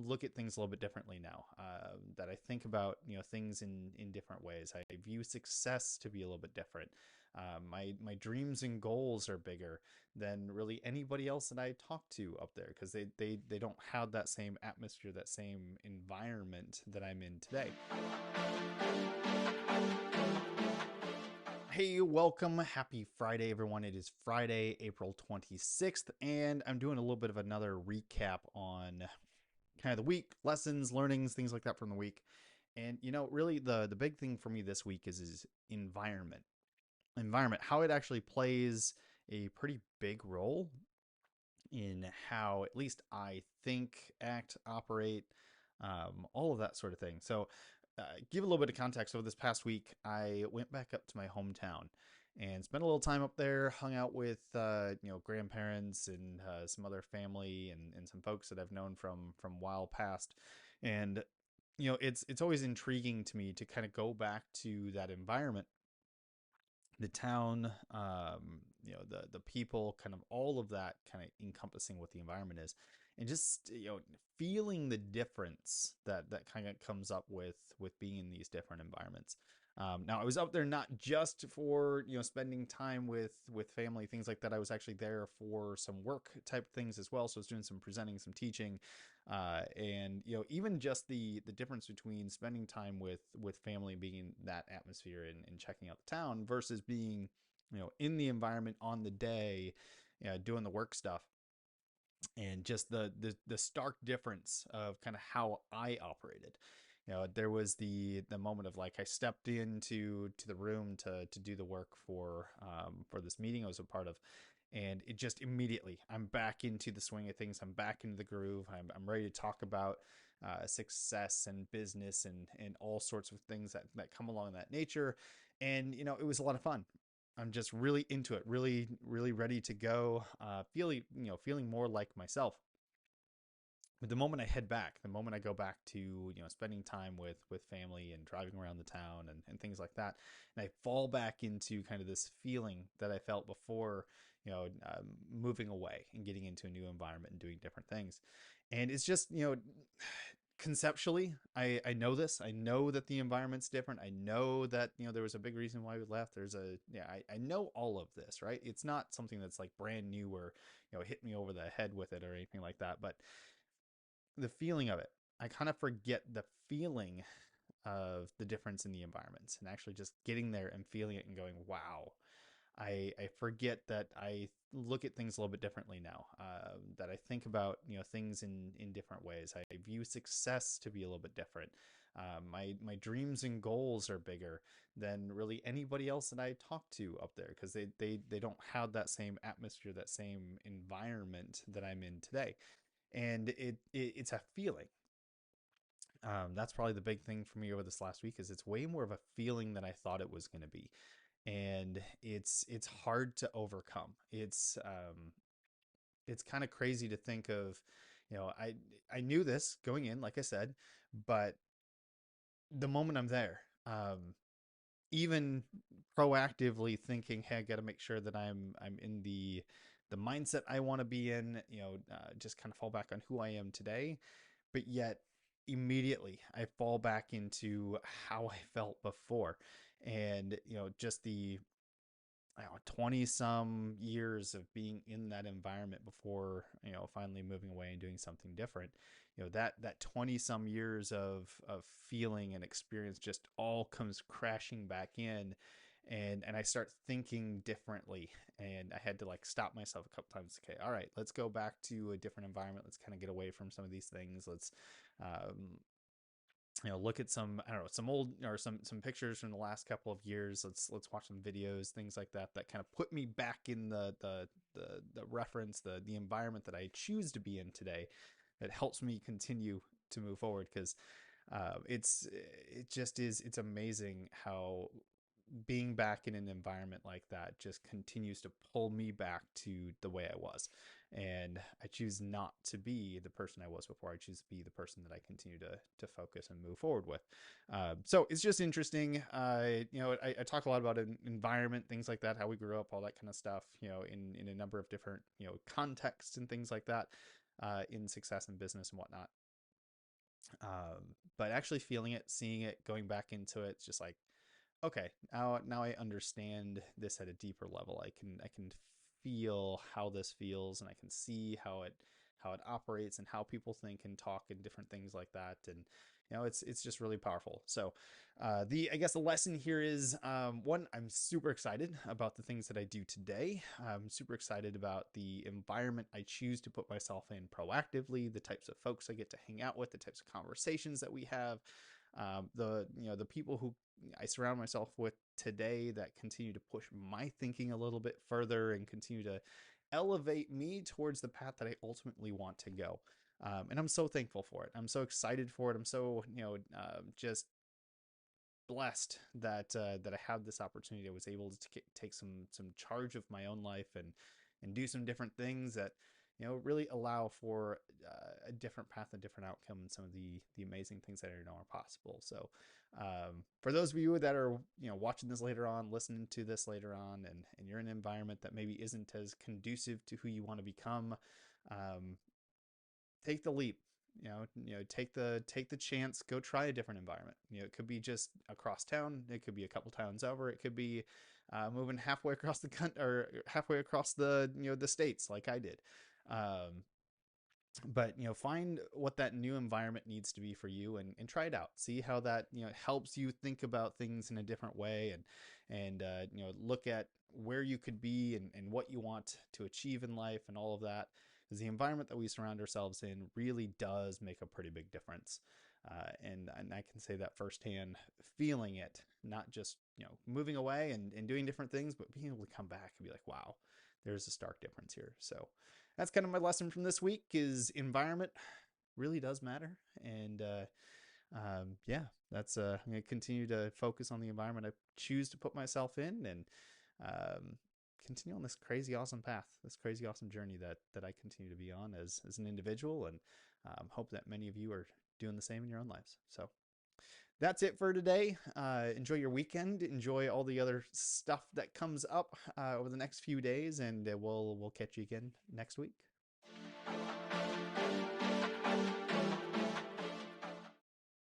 look at things a little bit differently now. That I think about things in different ways. I view success to be a little bit different. My dreams and goals are bigger than really anybody else that I talk to up there because they don't have that same atmosphere, that same environment that I'm in today. Hey, welcome. Happy Friday, everyone. It is Friday, April 26th, and I'm doing a little bit of another recap on kind of the week, lessons, learnings, things like that from the week. And really the big thing for me this week is environment. Environment, how it actually plays a pretty big role in how at least I think, act, operate, all of that sort of thing. So, give a little bit of context. Over this past week, I went back up to my hometown and spent a little time up there, hung out with grandparents and some other family and some folks that I've known from while past. And it's always intriguing to me to kind of go back to that environment, the town, the people, kind of all of that, kind of encompassing what the environment is, and just feeling the difference that kind of comes up with being in these different environments. Now I was up there not just for spending time with family, things like that. I was actually there for some work type things as well. So I was doing some presenting, some teaching, and even just the difference between spending time with family, being in that atmosphere and checking out the town versus being in the environment on the day, doing the work stuff, and just the stark difference of kind of how I operated. There was the moment of like I stepped into the room to do the work for this meeting I was a part of, and it just immediately I'm back into the swing of things. I'm back into the groove. I'm ready to talk about success and business and all sorts of things that come along that nature. And it was a lot of fun. I'm just really into it, really, really ready to go. Feeling more like myself. But the moment I head back, the moment I go back to spending time with family and driving around the town and things like that, and I fall back into kind of this feeling that I felt before, moving away and getting into a new environment and doing different things, and it's just conceptually, I know this. I know that the environment's different. I know that there was a big reason why we left. I know all of this, right? It's not something that's like brand new or hit me over the head with it or anything like that. But the feeling of it, I kind of forget the feeling of the difference in the environments and actually just getting there and feeling it and going, wow. I forget that I look at things a little bit differently now. That I think about things in different ways. I view success to be a little bit different. My dreams and goals are bigger than really anybody else that I talk to up there because they don't have that same atmosphere, that same environment that I'm in today, and it's a feeling. That's probably the big thing for me over this last week is it's way more of a feeling than I thought it was going to be, and it's hard to overcome. It's kind of crazy to think of, I knew this going in, like I said, but the moment I'm there, even proactively thinking, hey, I got to make sure that I'm in the mindset I want to be in, just kind of fall back on who I am today, but yet immediately I fall back into how I felt before. And just the I don't know, 20 some years of being in that environment before finally moving away and doing something different. That 20 some years of feeling and experience just all comes crashing back in, and I start thinking differently. And I had to like stop myself a couple times. Okay, all right, let's go back to a different environment. Let's kind of get away from some of these things. Let's um, look at some, I don't know, some old or some pictures from the last couple of years. Let's watch some videos, things like that kind of put me back in the reference, the environment that I choose to be in today, that helps me continue to move forward. Because it just is, it's amazing how being back in an environment like that just continues to pull me back to the way I was. And I choose not to be the person I was before. I choose to be the person that I continue to focus and move forward with. So it's just interesting. I talk a lot about an environment, things like that, how we grew up, all that kind of stuff, in a number of different, contexts and things like that, in success and business and whatnot. But actually feeling it, seeing it, going back into it, it's just like, okay, now I understand this at a deeper level. I can feel how this feels, and I can see how it operates and how people think and talk and different things like that. And it's just really powerful. So the I guess the lesson here is, one, I'm super excited about the things that I do today. I'm super excited about the environment I choose to put myself in proactively, the types of folks I get to hang out with, the types of conversations that we have, the people who I surround myself with today that continue to push my thinking a little bit further and continue to elevate me towards the path that I ultimately want to go. And I'm so thankful for it. I'm so excited for it. I'm so just blessed that I had this opportunity. I was able to take some charge of my own life and do some different things that really allow for a different path, a different outcome, and some of the amazing things that I know are possible. So for those of you that are watching this later on, listening to this later on, and you're in an environment that maybe isn't as conducive to who you want to become, um, take the leap. Take the chance, go try a different environment. It could be just across town, it could be a couple towns over, it could be moving halfway across the country or halfway across the states like I did. Um, but find what that new environment needs to be for you, and try it out, see how that helps you think about things in a different way, and look at where you could be, and what you want to achieve in life and all of that, because the environment that we surround ourselves in really does make a pretty big difference. And I can say that firsthand, feeling it, not just moving away and doing different things, but being able to come back and be like, wow, there's a stark difference here. So that's kind of my lesson from this week: is environment really does matter. And yeah, that's I'm going to continue to focus on the environment I choose to put myself in, and um, continue on this crazy awesome path, this crazy awesome journey that I continue to be on as an individual, and hope that many of you are doing the same in your own lives. So that's it for today. Enjoy your weekend. Enjoy all the other stuff that comes up over the next few days, and we'll catch you again next week.